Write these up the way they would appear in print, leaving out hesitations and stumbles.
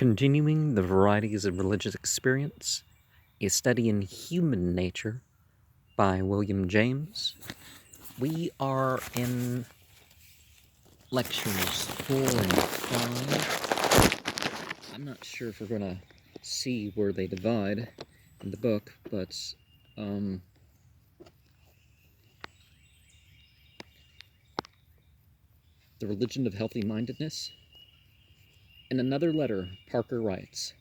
Continuing the Varieties of Religious Experience, a study in human nature by William James. We are in lectures 4 and 5. I'm not sure if we're going to see where they divide in the book, but the religion of healthy-mindedness. In another letter, Parker writes,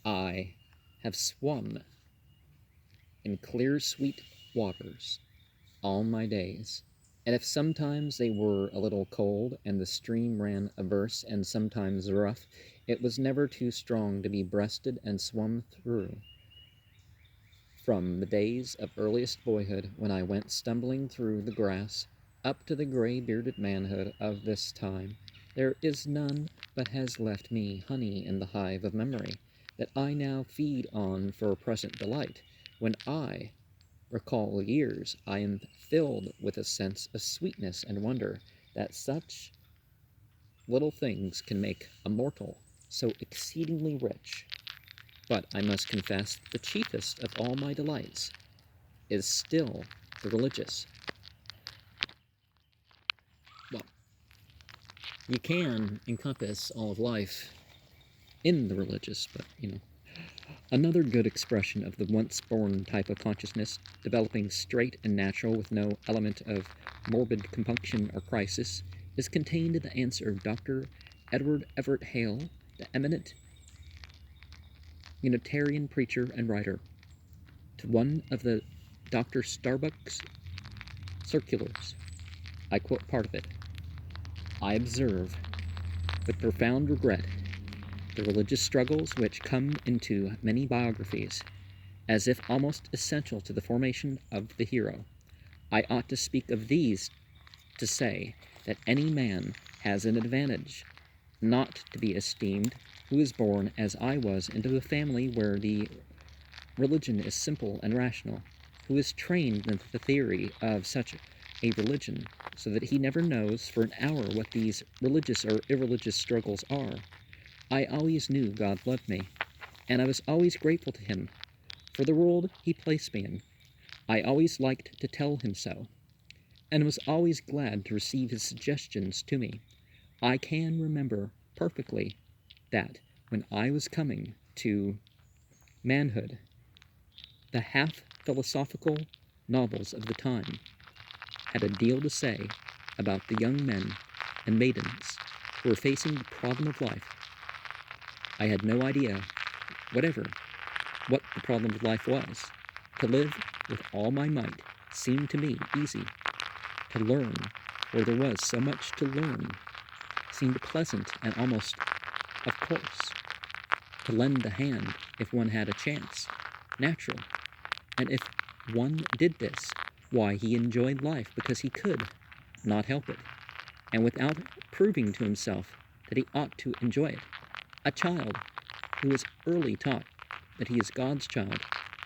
I have swum in clear, sweet waters all my days, and if sometimes they were a little cold, and the stream ran averse and sometimes rough, it was never too strong to be breasted and swum through. From the days of earliest boyhood, when I went stumbling through the grass, up to the gray-bearded manhood of this time, there is none but has left me honey in the hive of memory, that I now feed on for present delight. When I recall years, I am filled with a sense of sweetness and wonder that such little things can make a mortal so exceedingly rich. But I must confess the chiefest of all my delights is still the religious. Well, you can encompass all of life in the religious, but, Another good expression of the once-born type of consciousness, developing straight and natural with no element of morbid compunction or crisis, is contained in the answer of Dr. Edward Everett Hale, the eminent Unitarian preacher and writer, to one of the Dr. Starbuck's circulars. I quote part of it. I observe, with profound regret, the religious struggles which come into many biographies, as if almost essential to the formation of the hero. I ought to speak of these to say that any man has an advantage, not to be esteemed, who is born, as I was, into a family where the religion is simple and rational, who is trained in the theory of such a religion, so that he never knows for an hour what these religious or irreligious struggles are. I always knew God loved me, and I was always grateful to him for the world he placed me in. I always liked to tell him so, and was always glad to receive his suggestions to me. I can remember perfectly that when I was coming to manhood, the half-philosophical novels of the time had a deal to say about the young men and maidens who were facing the problem of life. I had no idea whatever what the problem of life was. To live with all my might seemed to me easy. To learn where there was so much to learn seemed pleasant and almost of course. To lend a hand if one had a chance, natural. And if one did this, why, he enjoyed life because he could not help it, and without proving to himself that he ought to enjoy it. A child who is early taught that he is God's child,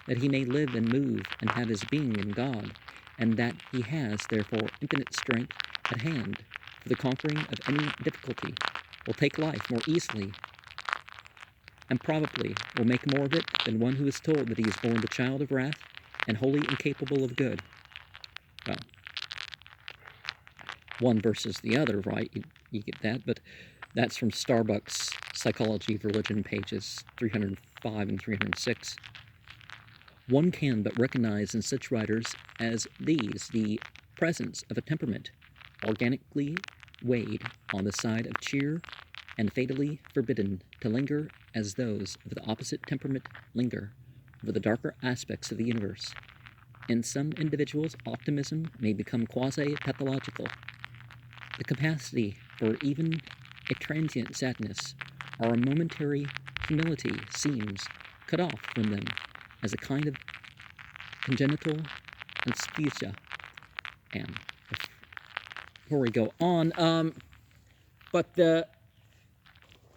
that he may live and move and have his being in God, and that he has, therefore, infinite strength at hand for the conquering of any difficulty, will take life more easily, and probably will make more of it than one who is told that he is born the child of wrath and wholly incapable of good. Well, one versus the other, right? You get that, but that's from Starbuck's Psychology of Religion, pages 305 and 306. One can but recognize in such writers as these the presence of a temperament organically weighed on the side of cheer and fatally forbidden to linger as those of the opposite temperament linger over the darker aspects of the universe. In some individuals, optimism may become quasi-pathological. The capacity for even a transient sadness or a momentary humility seems cut off from them as a kind of congenital anesthesia. And before we go on, but the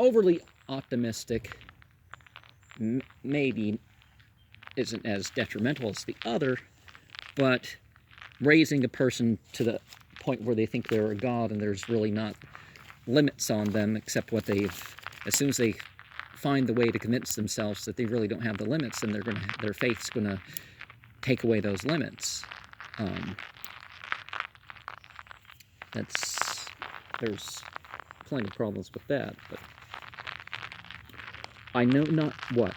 overly optimistic maybe isn't as detrimental as the other, but raising a person to the point where they think they're a god and there's really not limits on them except what they've, as soon as they find the way to convince themselves that they really don't have the limits, and their faith's going to take away those limits. There's plenty of problems with that, but I know not what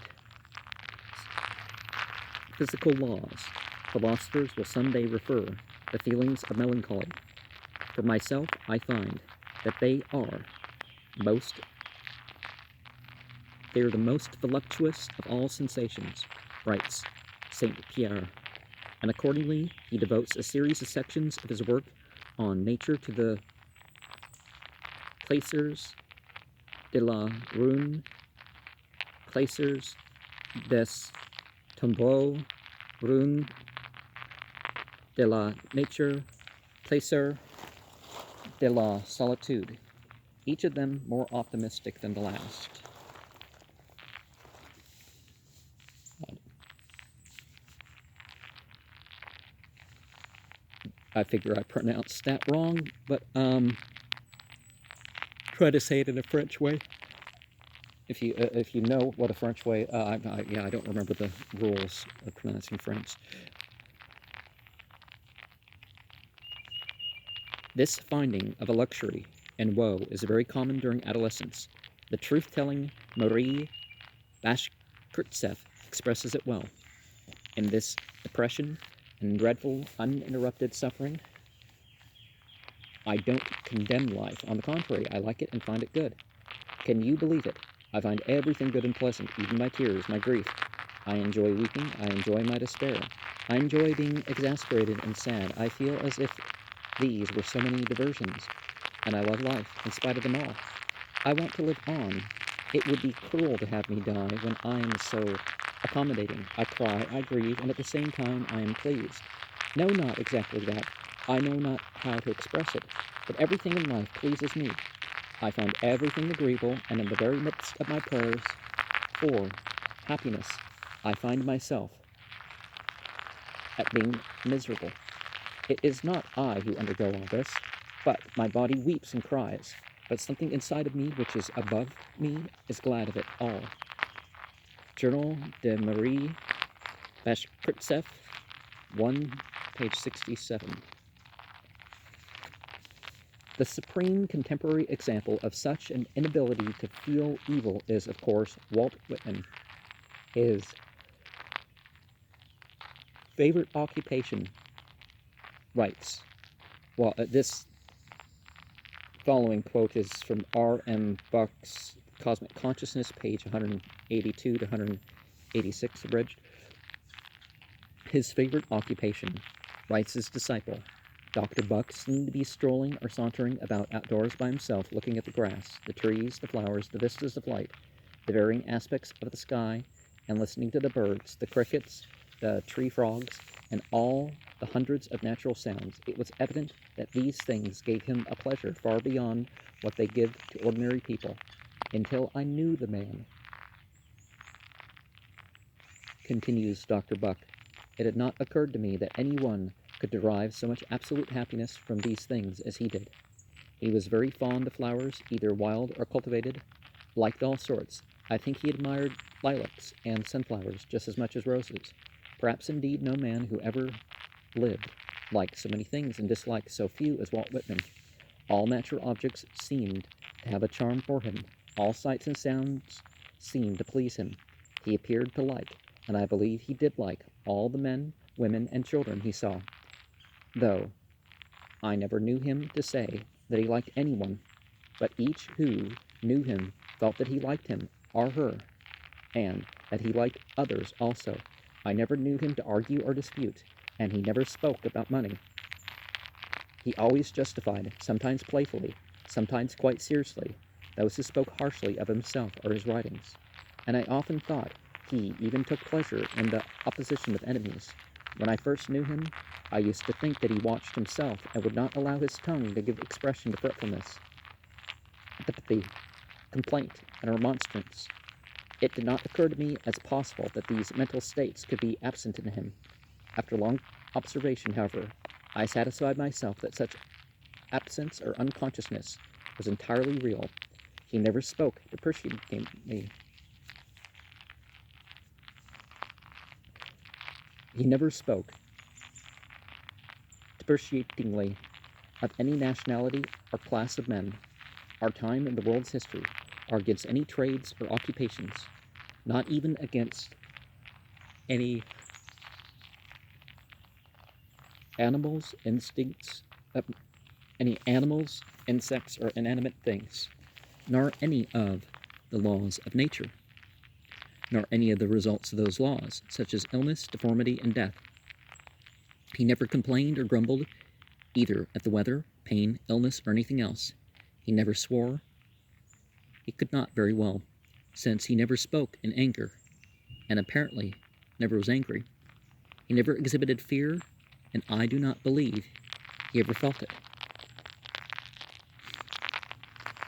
physical laws philosophers will someday refer the feelings of melancholy. For myself, I find that they are the most voluptuous of all sensations, writes Saint Pierre, and accordingly he devotes a series of sections of his work on nature to the plaisirs de la rune, plaisirs des tombeaux, rune de la nature, plaisir de la solitude, each of them more optimistic than the last. I figure I pronounced that wrong, but try to say it in a French way. If you know what a French way, I don't remember the rules of pronouncing French. This finding of a luxury and woe is very common during adolescence. The truth-telling Marie Bashkirtseff expresses it well. In this depression and dreadful, uninterrupted suffering, I don't condemn life. On the contrary, I like it and find it good. Can you believe it? I find everything good and pleasant, even my tears, my grief. I enjoy weeping. I enjoy my despair. I enjoy being exasperated and sad. I feel as if these were so many diversions, and I love life in spite of them all. I want to live on. It would be cruel to have me die when I am so accommodating. I cry, I grieve, and at the same time I am pleased. No, not exactly that. I know not how to express it, but everything in life pleases me. I find everything agreeable, and in the very midst of my prayers for happiness, I find myself at being miserable. It is not I who undergo all this, but my body weeps and cries, but something inside of me which is above me is glad of it all. Journal de Marie Bashkirtseff, 1, page 67. The supreme contemporary example of such an inability to feel evil is, of course, Walt Whitman. His favorite occupation, writes, well, this following quote is from R.M. Buck's Cosmic Consciousness, page 182 to 186, abridged. His favorite occupation, writes his disciple, Dr. Buck seemed to be strolling or sauntering about outdoors by himself, looking at the grass, the trees, the flowers, the vistas of light, the varying aspects of the sky, and listening to the birds, the crickets, the tree frogs, and all the hundreds of natural sounds. It was evident that these things gave him a pleasure far beyond what they give to ordinary people. Until I knew the man, continues Dr. Buck, it had not occurred to me that anyone could derive so much absolute happiness from these things as he did. He was very fond of flowers, either wild or cultivated, liked all sorts. I think he admired lilacs and sunflowers just as much as roses. Perhaps indeed no man who ever lived liked so many things and disliked so few as Walt Whitman. All natural objects seemed to have a charm for him. All sights and sounds seemed to please him. He appeared to like, and I believe he did like, all the men, women, and children he saw, though I never knew him to say that he liked anyone, but each who knew him felt that he liked him or her, and that he liked others also. I never knew him to argue or dispute, and he never spoke about money. He always justified, sometimes playfully, sometimes quite seriously, those who spoke harshly of himself or his writings, and I often thought he even took pleasure in the opposition of enemies. When I first knew him, I used to think that he watched himself and would not allow his tongue to give expression to fretfulness, antipathy, complaint, and remonstrance. It did not occur to me as possible that these mental states could be absent in him. After long observation, however, I satisfied myself that such absence or unconsciousness was entirely real. He never spoke depreciatingly He never spoke depreciatingly of any nationality or class of men, our time in the world's history, or against any trades or occupations, not even against any animals, any animals, insects, or inanimate things, nor any of the laws of nature, nor any of the results of those laws, such as illness, deformity, and death. He never complained or grumbled either at the weather, pain, illness, or anything else. He never swore. He could not very well, since he never spoke in anger, and apparently never was angry. He never exhibited fear, and I do not believe he ever felt it.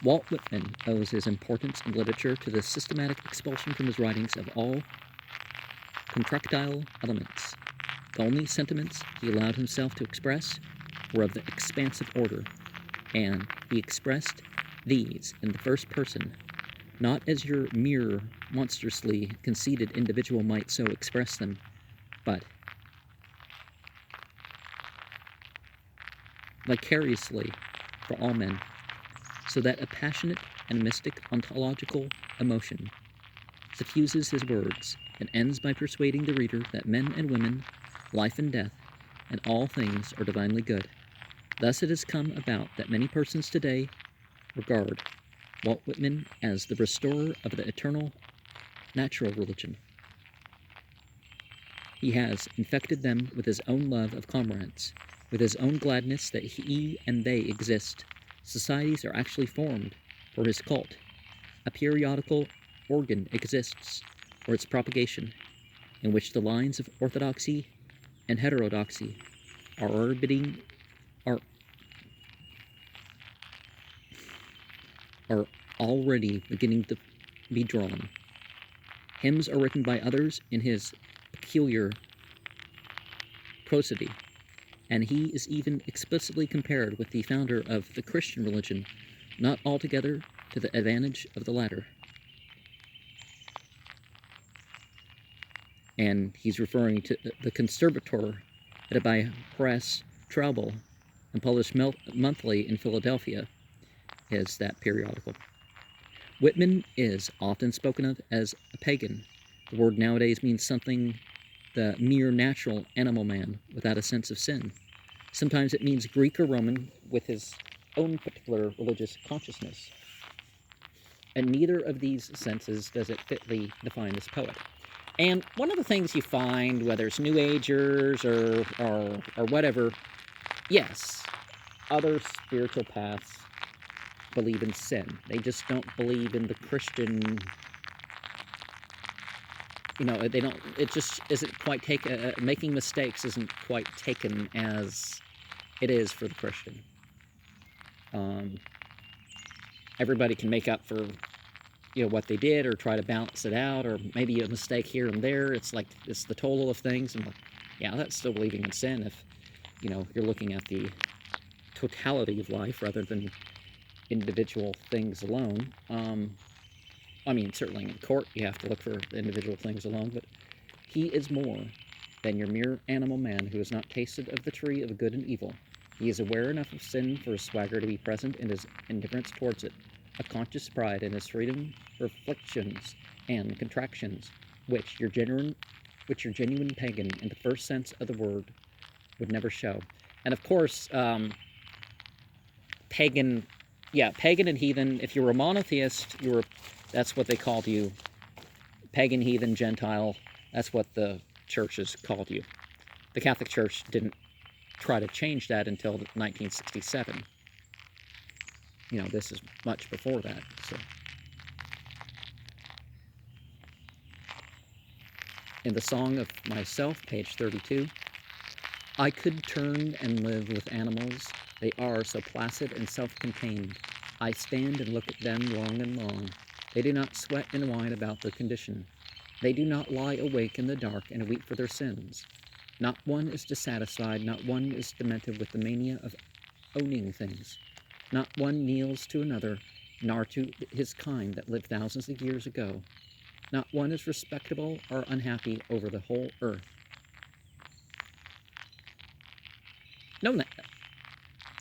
Walt Whitman owes his importance in literature to the systematic expulsion from his writings of all contractile elements. The only sentiments he allowed himself to express were of the expansive order, and he expressed these in the first person, not as your mere monstrously conceited individual might so express them, but vicariously for all men, so that a passionate and mystic ontological emotion suffuses his words and ends by persuading the reader that men and women, life and death, and all things are divinely good. Thus it has come about that many persons today regard Walt Whitman as the restorer of the eternal natural religion. He has infected them with his own love of comrades, with his own gladness that he and they exist. Societies are actually formed for his cult. A periodical organ exists for its propagation, in which the lines of orthodoxy and heterodoxy are already beginning to be drawn. Hymns are written by others in his peculiar prosody, and he is even explicitly compared with the founder of the Christian religion, not altogether to the advantage of the latter. And he's referring to the Conservator, edited by Horace Traubel and published monthly in Philadelphia, is that periodical. Whitman is often spoken of as a pagan. The word nowadays means something the mere natural animal man without a sense of sin. Sometimes it means Greek or Roman with his own particular religious consciousness. And neither of these senses does it fitly define this poet. And one of the things you find, whether it's New Agers or whatever, yes, other spiritual paths believe in sin. They just don't believe in the Christian, they don't, it just isn't quite taken, making mistakes isn't quite taken as it is for the Christian. Everybody can make up for, what they did or try to balance it out, or maybe a mistake here and there. It's like, it's the total of things, and yeah, that's still believing in sin if, you're looking at the totality of life rather than individual things alone. Certainly in court you have to look for the individual things alone, but he is more than your mere animal man who has not tasted of the tree of good and evil. He is aware enough of sin for his swagger to be present in his indifference towards it, a conscious pride in his freedom for afflictions and contractions, which your genuine pagan, in the first sense of the word, would never show. And of course, pagan and heathen, if you were a monotheist, that's what they called you. Pagan, heathen, Gentile, that's what the churches called you. The Catholic Church didn't try to change that until 1967. This is much before that. So, in the Song of Myself, page 32, I could turn and live with animals. They are so placid and self-contained. I stand and look at them long and long. They do not sweat and whine about their condition. They do not lie awake in the dark and weep for their sins. Not one is dissatisfied, not one is demented with the mania of owning things. Not one kneels to another, nor to his kind that lived thousands of years ago. Not one is respectable or unhappy over the whole earth. no,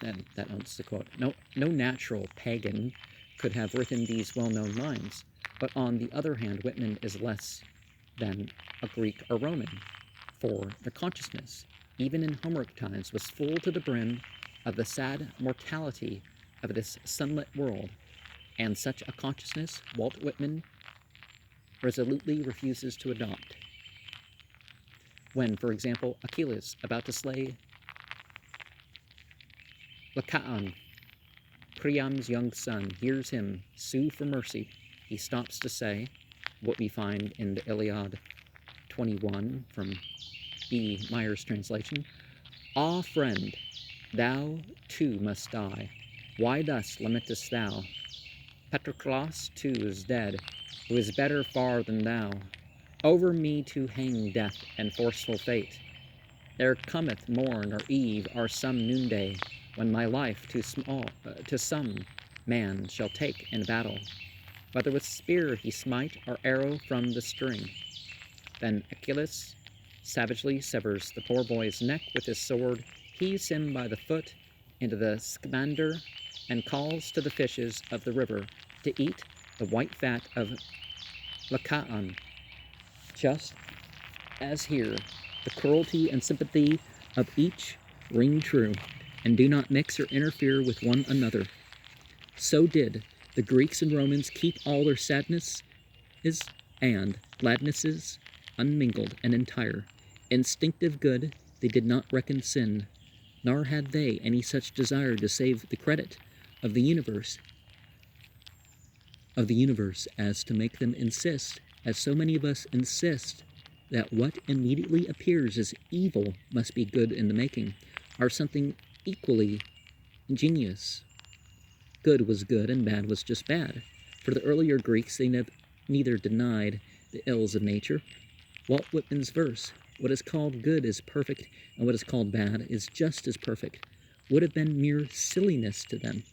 and that owns the quote. No natural pagan could have written these well-known lines, but on the other hand, Whitman is less than a Greek or Roman, for the consciousness, even in Homeric times, was full to the brim of the sad mortality of this sunlit world, and such a consciousness Walt Whitman resolutely refuses to adopt. When, for example, Achilles, about to slay Lycaon, Priam's young son, hears him sue for mercy, he stops to say what we find in the Iliad 21 from E. Meyer's translation, "Ah, friend, thou too must die. Why thus lamentest thou? Patroclus too is dead, who is better far than thou. Over me to hang death and forceful fate. There cometh morn or eve or some noonday, when my life to some man shall take in battle, whether with spear he smite or arrow from the string." Then Achilles savagely severs the poor boy's neck with his sword, heaves him by the foot into the Scamander, and calls to the fishes of the river to eat the white fat of Lycaon. Just as here, the cruelty and sympathy of each ring true, and do not mix or interfere with one another. So did the Greeks and Romans keep all their sadnesses and gladnesses unmingled and entire. Instinctive good they did not reckon sin, nor had they any such desire to save the credit of the universe as to make them insist, as so many of us insist, that what immediately appears as evil must be good in the making, or something equally ingenious. Good was good and bad was just bad. For the earlier Greeks, they neither denied the ills of nature. Walt Whitman's verse, "What is called good is perfect, and what is called bad is just as perfect," would have been mere silliness to them.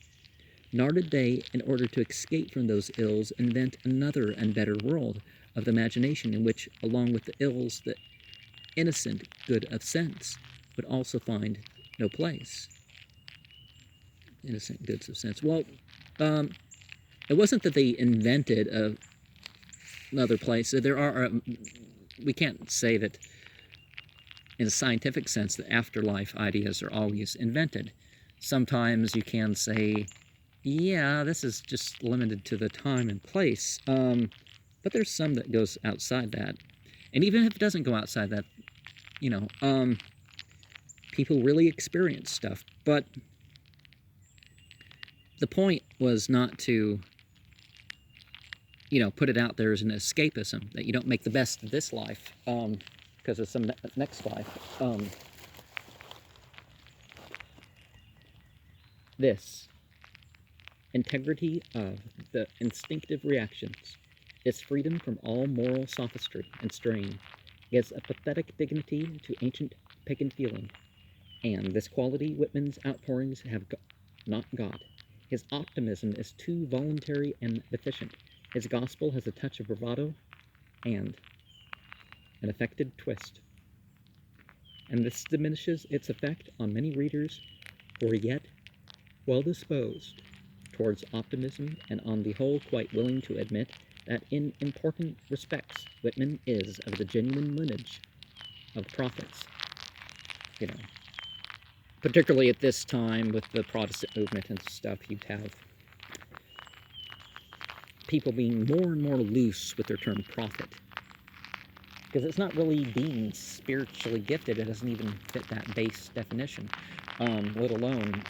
Nor did they, in order to escape from those ills, invent another and better world of the imagination in which, along with the ills, the innocent good of sense would also find no place. Innocent goods of sense. Well, it wasn't that they invented another place. There are, we can't say that in a scientific sense that afterlife ideas are always invented. Sometimes you can say, yeah, this is just limited to the time and place. But there's some that goes outside that. And even if it doesn't go outside that, people really experience stuff. But the point was not to, put it out there as an escapism, that you don't make the best of this life because of some next life. This integrity of the instinctive reactions, its freedom from all moral sophistry and strain, gives a pathetic dignity to ancient pagan feeling, and this quality Whitman's outpourings have not got. His optimism is too voluntary and deficient. His gospel has a touch of bravado and an affected twist, and this diminishes its effect on many readers who are yet well disposed towards optimism, and on the whole quite willing to admit that in important respects Whitman is of the genuine lineage of prophets. Particularly at this time with the Protestant movement and stuff, you'd have people being more and more loose with their term prophet, because it's not really being spiritually gifted. It doesn't even fit that base definition, let alone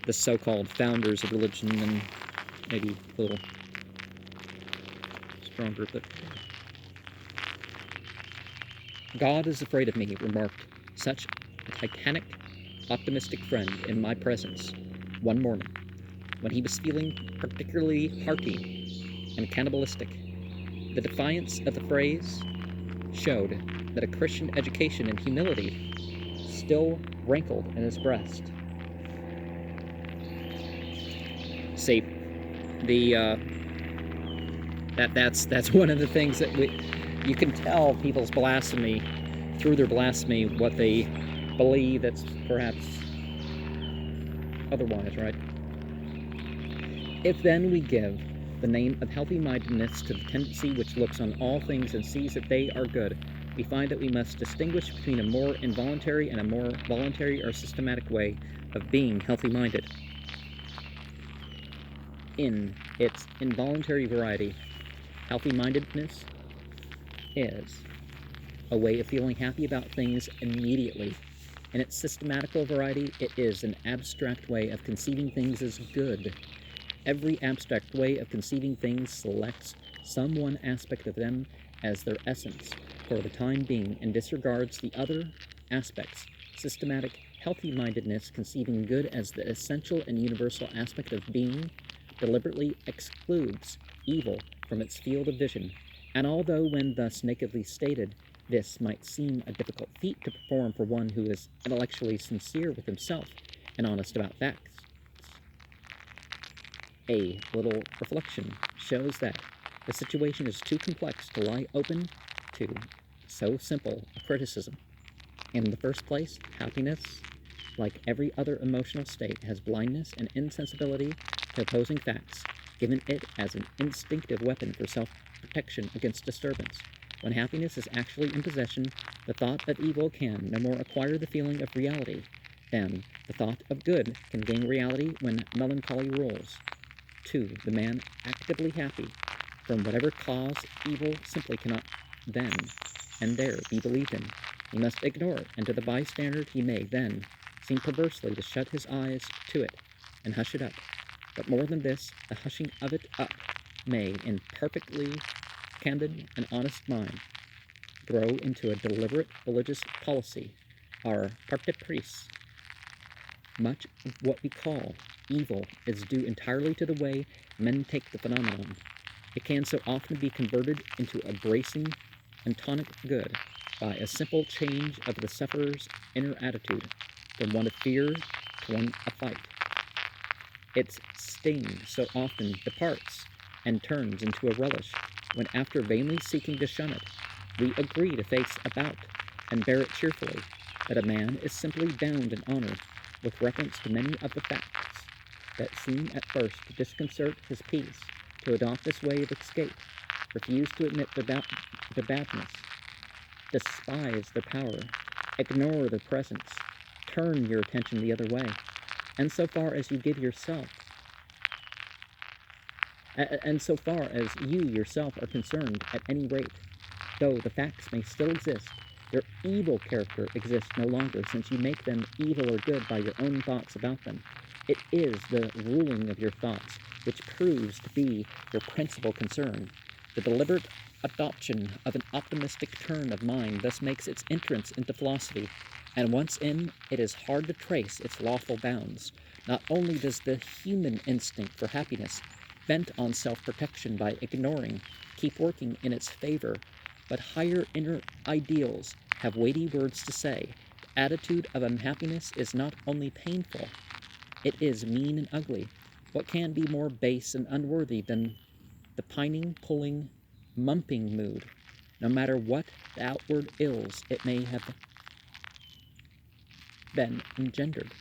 the so-called founders of religion, and maybe a little stronger, but "God is afraid of me," remarked such a titanic, optimistic friend in my presence one morning when he was feeling particularly hearty and cannibalistic. The defiance of the phrase showed that a Christian education in humility still rankled in his breast. See, that's one of the things that you can tell people's blasphemy, through their blasphemy, what they believe it's perhaps otherwise, right? If then we give the name of healthy-mindedness to the tendency which looks on all things and sees that they are good, we find that we must distinguish between a more involuntary and a more voluntary or systematic way of being healthy-minded. In its involuntary variety, healthy-mindedness is a way of feeling happy about things immediately. In its systematical variety, it is an abstract way of conceiving things as good. Every abstract way of conceiving things selects some one aspect of them as their essence for the time being and disregards the other aspects. Systematic healthy-mindedness, conceiving good as the essential and universal aspect of being, deliberately excludes evil from its field of vision. And although when thus nakedly stated, this might seem a difficult feat to perform for one who is intellectually sincere with himself and honest about facts, a little reflection shows that the situation is too complex to lie open to so simple a criticism. In the first place, happiness, like every other emotional state, has blindness and insensibility to opposing facts, given it as an instinctive weapon for self-protection against disturbance. When happiness is actually in possession, the thought of evil can no more acquire the feeling of reality than the thought of good can gain reality when melancholy rules. 2. The man actively happy, from whatever cause, evil simply cannot then and there be believed in. He must ignore it, and to the bystander he may then seem perversely to shut his eyes to it and hush it up. But more than this, the hushing of it up may, in perfectly candid and honest mind, grow into a deliberate religious policy. Our parti pris. Much of what we call evil is due entirely to the way men take the phenomenon. It can so often be converted into a bracing and tonic good by a simple change of the sufferer's inner attitude from one of fear to one of fight. Its sting so often departs and turns into a relish when, after vainly seeking to shun it, we agree to face about and bear it cheerfully. But a man is simply bound in honor with reference to many of the facts that seem at first to disconcert his peace, to adopt this way of escape, refuse to admit their badness, despise their power, ignore their presence, turn your attention the other way, and so far as you yourself are concerned, at any rate, though the facts may still exist, their evil character exists no longer, since you make them evil or good by your own thoughts about them. It is the ruling of your thoughts which proves to be your principal concern. The deliberate adoption of an optimistic turn of mind thus makes its entrance into philosophy, and once in, it is hard to trace its lawful bounds. Not only does the human instinct for happiness, bent on self-protection by ignoring, keep working in its favor, but higher inner ideals have weighty words to say. The attitude of unhappiness is not only painful, it is mean and ugly. What can be more base and unworthy than the pining, pulling, mumping mood, no matter what the outward ills it may have been engendered?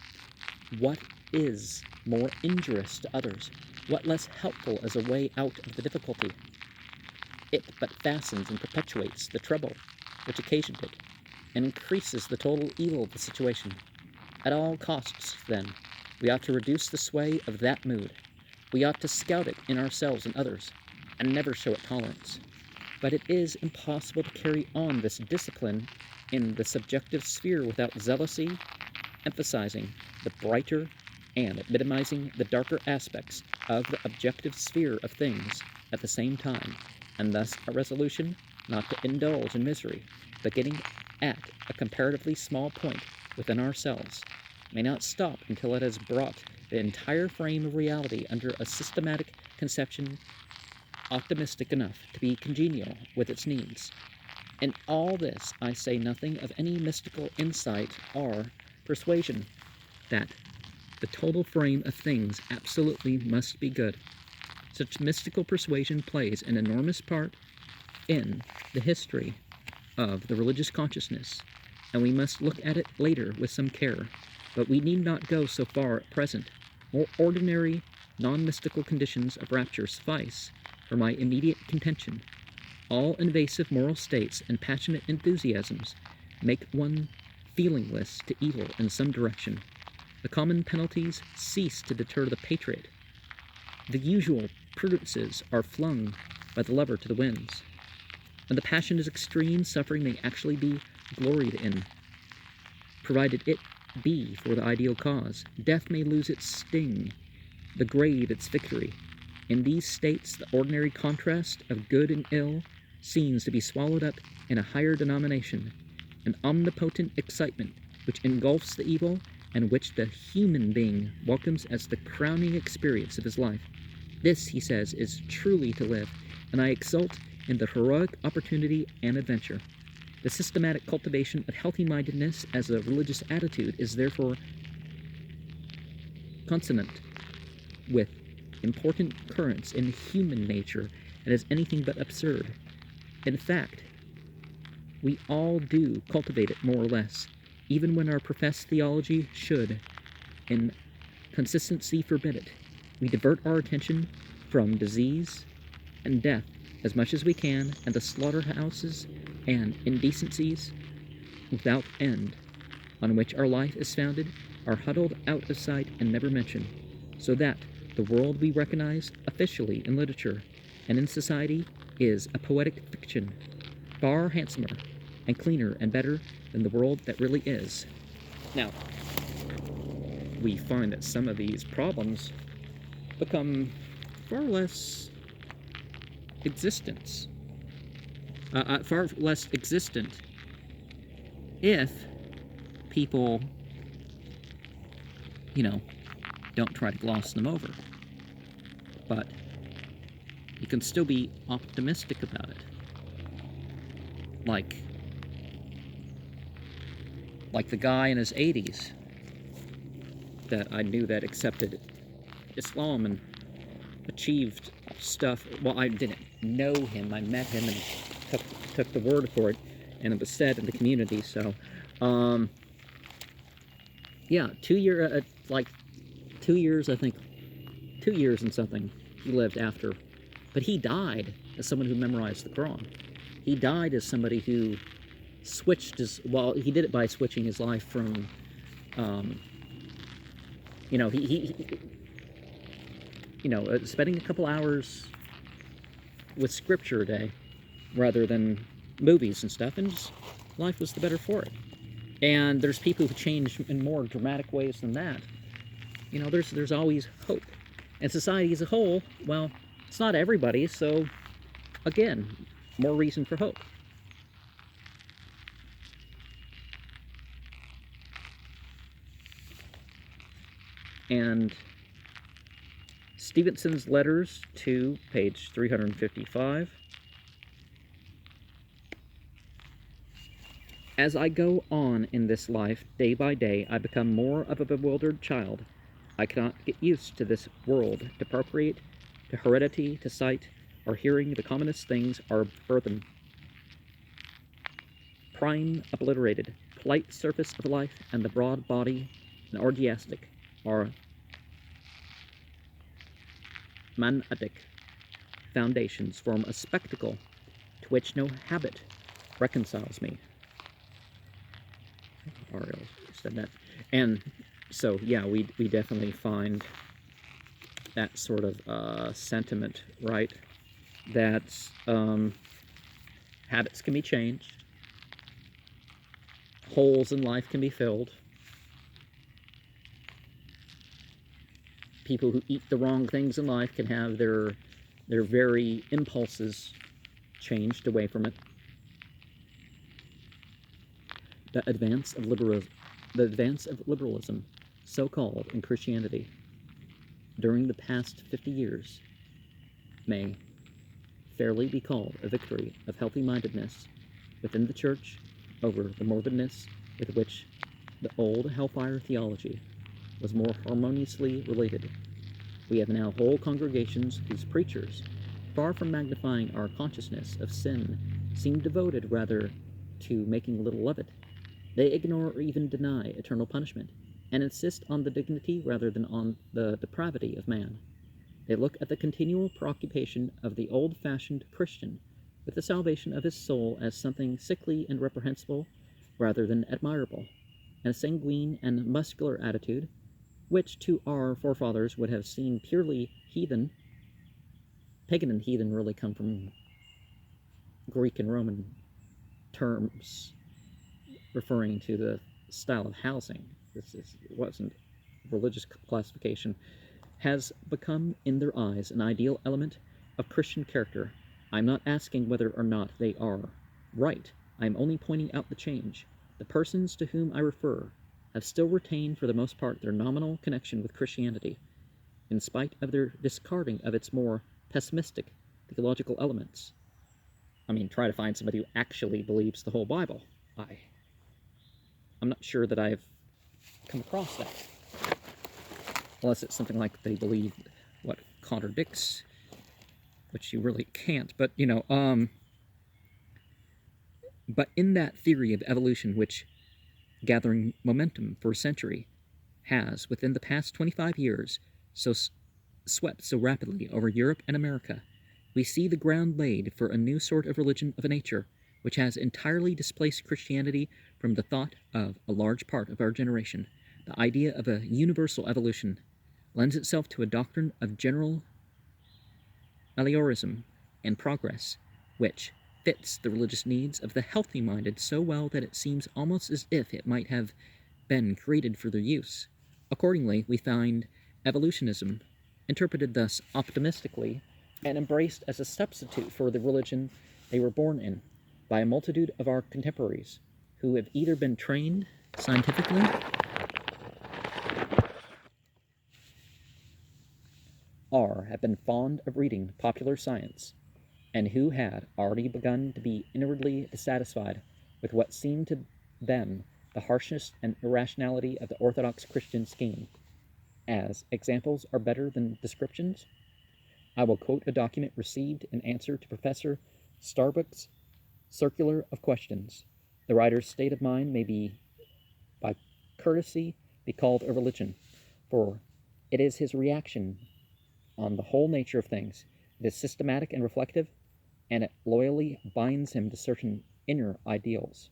What is more injurious to others? What less helpful as a way out of the difficulty? It but fastens and perpetuates the trouble which occasioned it, and increases the total evil of the situation. At all costs, then, we ought to reduce the sway of that mood. We ought to scout it in ourselves and others, and never show it tolerance. But it is impossible to carry on this discipline in the subjective sphere without zealously emphasizing the brighter and minimizing the darker aspects of the objective sphere of things at the same time, and thus a resolution not to indulge in misery, beginning at a comparatively small point within ourselves, may not stop until it has brought the entire frame of reality under a systematic conception optimistic enough to be congenial with its needs. In all this I say nothing of any mystical insight or persuasion that the total frame of things absolutely must be good. Such mystical persuasion plays an enormous part in the history of the religious consciousness, and we must look at it later with some care, but we need not go so far at present. More ordinary, non-mystical conditions of rapture suffice for my immediate contention. All invasive moral states and passionate enthusiasms make one feelingless to evil in some direction. The common penalties cease to deter the patriot. The usual prudences are flung by the lover to the winds. When the passion is extreme, suffering may actually be gloried in, provided it be for the ideal cause. Death may lose its sting, the grave its victory. In these states, the ordinary contrast of good and ill seems to be swallowed up in a higher denomination, an omnipotent excitement which engulfs the evil and which the human being welcomes as the crowning experience of his life. This, he says, is truly to live, and I exult in the heroic opportunity and adventure. The systematic cultivation of healthy-mindedness as a religious attitude is therefore consonant with important currents in human nature and is anything but absurd. In fact, we all do cultivate it more or less, even when our professed theology should, in consistency, forbid it. We divert our attention from disease and death as much as we can, and the slaughterhouses and indecencies without end on which our life is founded are huddled out of sight and never mentioned, so that the world we recognize officially in literature and in society is a poetic fiction, far handsomer and cleaner and better than the world that really is. Now, we find that some of these problems become far less existent if people, don't try to gloss them over. But you can still be optimistic about it. Like the guy in his 80s that I knew that accepted Islam and achieved stuff. Well, I didn't know him. I met him and took the word for it, and it was said in the community. So, yeah, 2 years, like 2 years, I think, 2 years and something he lived after. But he died as someone who memorized the Quran. He died as somebody who switched he did it by switching his life from, spending a couple hours with scripture a day rather than movies and stuff, and just life was the better for it. And there's people who change in more dramatic ways than that. There's always hope. And society as a whole, well, it's not everybody, so again, more reason for hope. And Stevenson's letters to page 355. As I go on in this life, day by day, I become more of a bewildered child. I cannot get used to this world. To procreate, to heredity, to sight, or hearing, the commonest things are burthen. Prime obliterated, polite surface of life, and the broad body and orgiastic are Manatic foundations form a spectacle to which no habit reconciles me. Ariel said that. And so, yeah, we definitely find that sort of sentiment, right? That habits can be changed, holes in life can be filled, people who eat the wrong things in life can have their very impulses changed away from it. The advance of liberalism, so-called in Christianity, during the past 50 years, may fairly be called a victory of healthy-mindedness within the Church over the morbidness with which the old hellfire theology was more harmoniously related. We have now whole congregations whose preachers, far from magnifying our consciousness of sin, seem devoted rather to making little of it. They ignore or even deny eternal punishment, and insist on the dignity rather than on the depravity of man. They look at the continual preoccupation of the old-fashioned Christian with the salvation of his soul as something sickly and reprehensible rather than admirable, and a sanguine and muscular attitude, which to our forefathers would have seemed purely heathen. Pagan and heathen really come from Greek and Roman terms referring to the style of housing. This wasn't religious classification, has become in their eyes an ideal element of Christian character. I'm not asking whether or not they are right. I am only pointing out the change. The persons to whom I refer have still retained for the most part their nominal connection with Christianity, in spite of their discarding of its more pessimistic theological elements. I mean, try to find somebody who actually believes the whole Bible. I'm not sure that I've come across that. Unless it's something like they believe what contradicts, which you really can't. But, but in that theory of evolution, which gathering momentum for a century has, within the past 25 years, swept so rapidly over Europe and America, we see the ground laid for a new sort of religion of a nature which has entirely displaced Christianity from the thought of a large part of our generation. The idea of a universal evolution lends itself to a doctrine of general meliorism and progress, which fits the religious needs of the healthy-minded so well that it seems almost as if it might have been created for their use. Accordingly, we find evolutionism interpreted thus optimistically and embraced as a substitute for the religion they were born in by a multitude of our contemporaries who have either been trained scientifically or have been fond of reading popular science, and who had already begun to be inwardly dissatisfied with what seemed to them the harshness and irrationality of the orthodox Christian scheme. As examples are better than descriptions, I will quote a document received in answer to Professor Starbuck's circular of questions. The writer's state of mind may be, by courtesy, be called a religion, for it is his reaction on the whole nature of things. It is systematic and reflective, and it loyally binds him to certain inner ideals.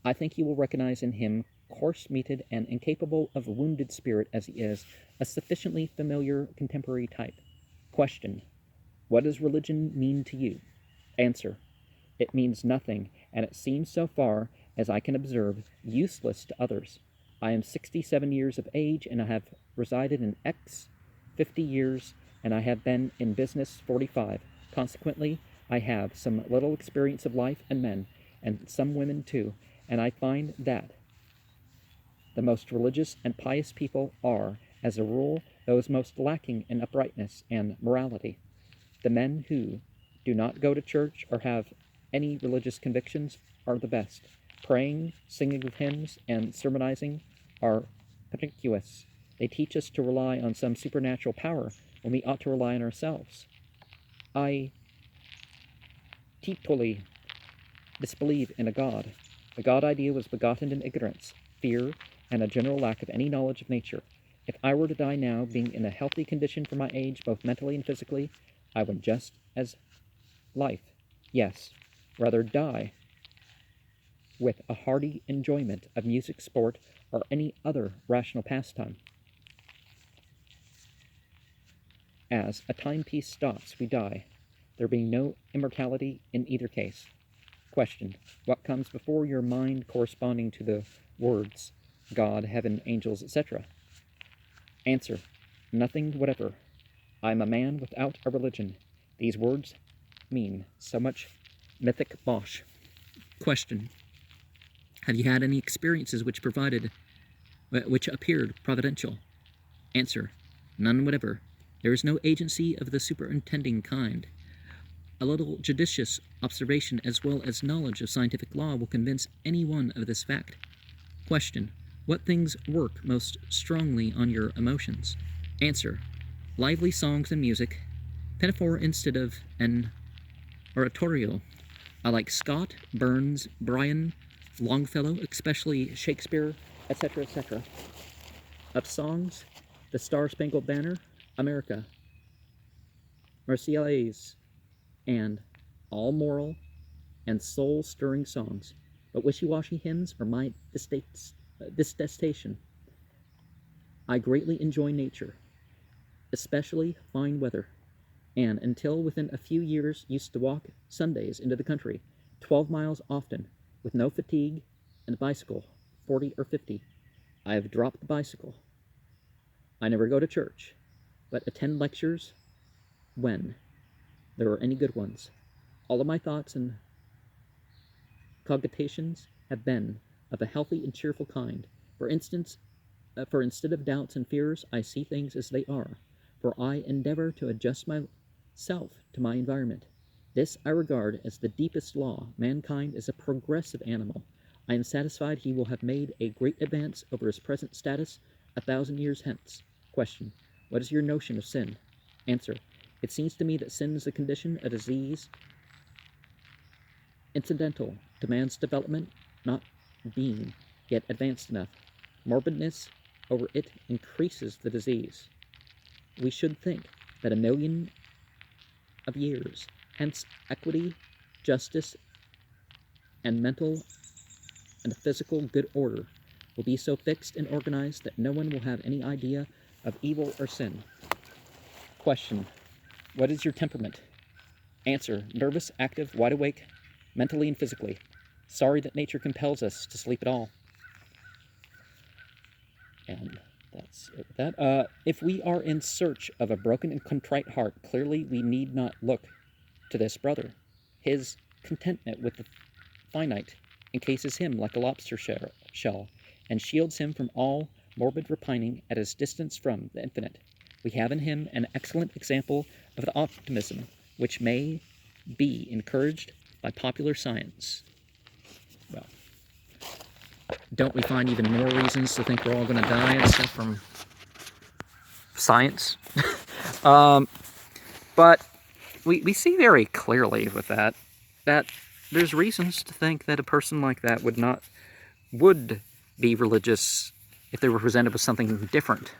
I think you will recognize in him, coarse-meated and incapable of wounded spirit as he is, a sufficiently familiar contemporary type. Question: what does religion mean to you? Answer: it means nothing, and it seems, so far as I can observe, useless to others. I am 67 years of age, and I have resided in X 50 years, and I have been in business 45. Consequently, I have some little experience of life and men, and some women too, and I find that the most religious and pious people are, as a rule, those most lacking in uprightness and morality. The men who do not go to church or have any religious convictions are the best. Praying, singing of hymns, and sermonizing are pernicious. They teach us to rely on some supernatural power when we ought to rely on ourselves. I totally disbelieve in a God. The God idea was begotten in ignorance, fear, and a general lack of any knowledge of nature. If I were to die now, being in a healthy condition for my age, both mentally and physically, I would just as life, yes, rather die with a hearty enjoyment of music, sport, or any other rational pastime. As a timepiece stops, we die, there being no immortality in either case. Question: what comes before your mind corresponding to the words God, heaven, angels, etc.? Answer: nothing whatever. I am a man without a religion. These words mean so much mythic bosh. Question: have you had any experiences which appeared providential? Answer: none whatever. There is no agency of the superintending kind. A little judicious observation as well as knowledge of scientific law will convince any one of this fact. Question: what things work most strongly on your emotions? Answer: lively songs and music, pinafore instead of an oratorio. I like Scott, Burns, Bryan, Longfellow, especially Shakespeare, etc., of songs, the Star-Spangled Banner, America, Marseillaise, and all moral and soul-stirring songs, but wishy-washy hymns are my detestation. I greatly enjoy nature, especially fine weather, and until within a few years used to walk Sundays into the country, 12 miles often, with no fatigue, and a bicycle, 40 or 50. I have dropped the bicycle. I never go to church, but attend lectures when there are any good ones. All of my thoughts and cogitations have been of a healthy and cheerful kind. For instance, for instead of doubts and fears, I see things as they are, for I endeavor to adjust myself to my environment. This I regard as the deepest law. Mankind is a progressive animal. I am satisfied he will have made a great advance over his present status 1,000 years hence. Question: what is your notion of sin? Answer: it seems to me that sin is a condition, a disease, incidental to man's development, not being yet advanced enough. Morbidness over it increases the disease. We should think that 1,000,000 of years hence equity, justice, and mental and physical good order will be so fixed and organized that no one will have any idea of evil or sin. Question: what is your temperament? Answer: nervous, active, wide awake, mentally and physically. Sorry that nature compels us to sleep at all. And that's it with that. If we are in search of a broken and contrite heart, clearly we need not look to this brother. His contentment with the finite encases him like a lobster shell, and shields him from all morbid repining at his distance from the infinite. We have in him an excellent example of the optimism which may be encouraged by popular science. Well, don't we find even more reasons to think we're all going to die and stuff from science? But we see very clearly with that there's reasons to think that a person like that would be religious if they were presented with something different.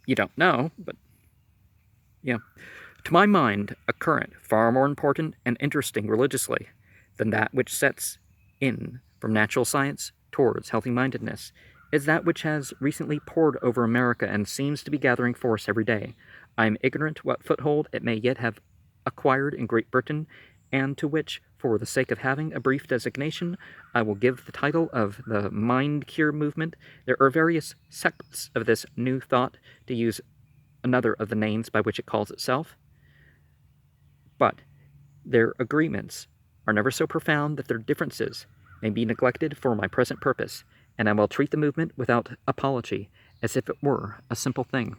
You don't know, but yeah. To my mind, a current far more important and interesting religiously than that which sets in from natural science towards healthy-mindedness is that which has recently poured over America and seems to be gathering force every day. I am ignorant what foothold it may yet have acquired in Great Britain, and to which, for the sake of having a brief designation, I will give the title of the Mind Cure movement. There are various sects of this new thought, to use another of the names by which it calls itself, but their agreements are never so profound that their differences may be neglected for my present purpose, and I will treat the movement without apology, as if it were a simple thing.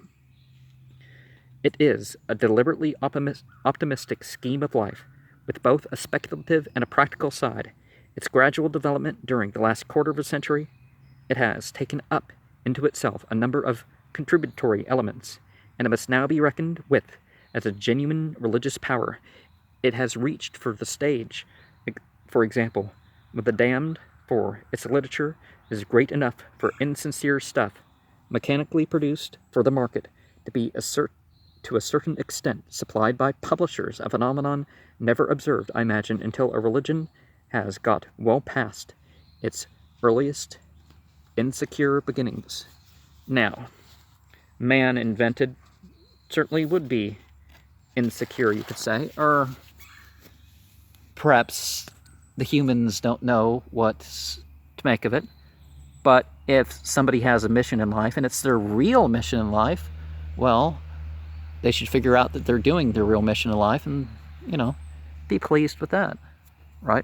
It is a deliberately optimistic scheme of life, with both a speculative and a practical side. Its gradual development during the last quarter of a century, it has taken up into itself a number of contributory elements, and it must now be reckoned with as a genuine religious power. It has reached for the stage, for example, with the damned, for its literature is great enough for insincere stuff, mechanically produced for the market, to be to a certain extent supplied by publishers, a phenomenon never observed, I imagine, until a religion has got well past its earliest insecure beginnings. Now, man invented certainly would be insecure, you could say, or perhaps the humans don't know what to make of it. But if somebody has a mission in life and it's their real mission in life, well, they should figure out that they're doing their real mission in life and, be pleased with that, right?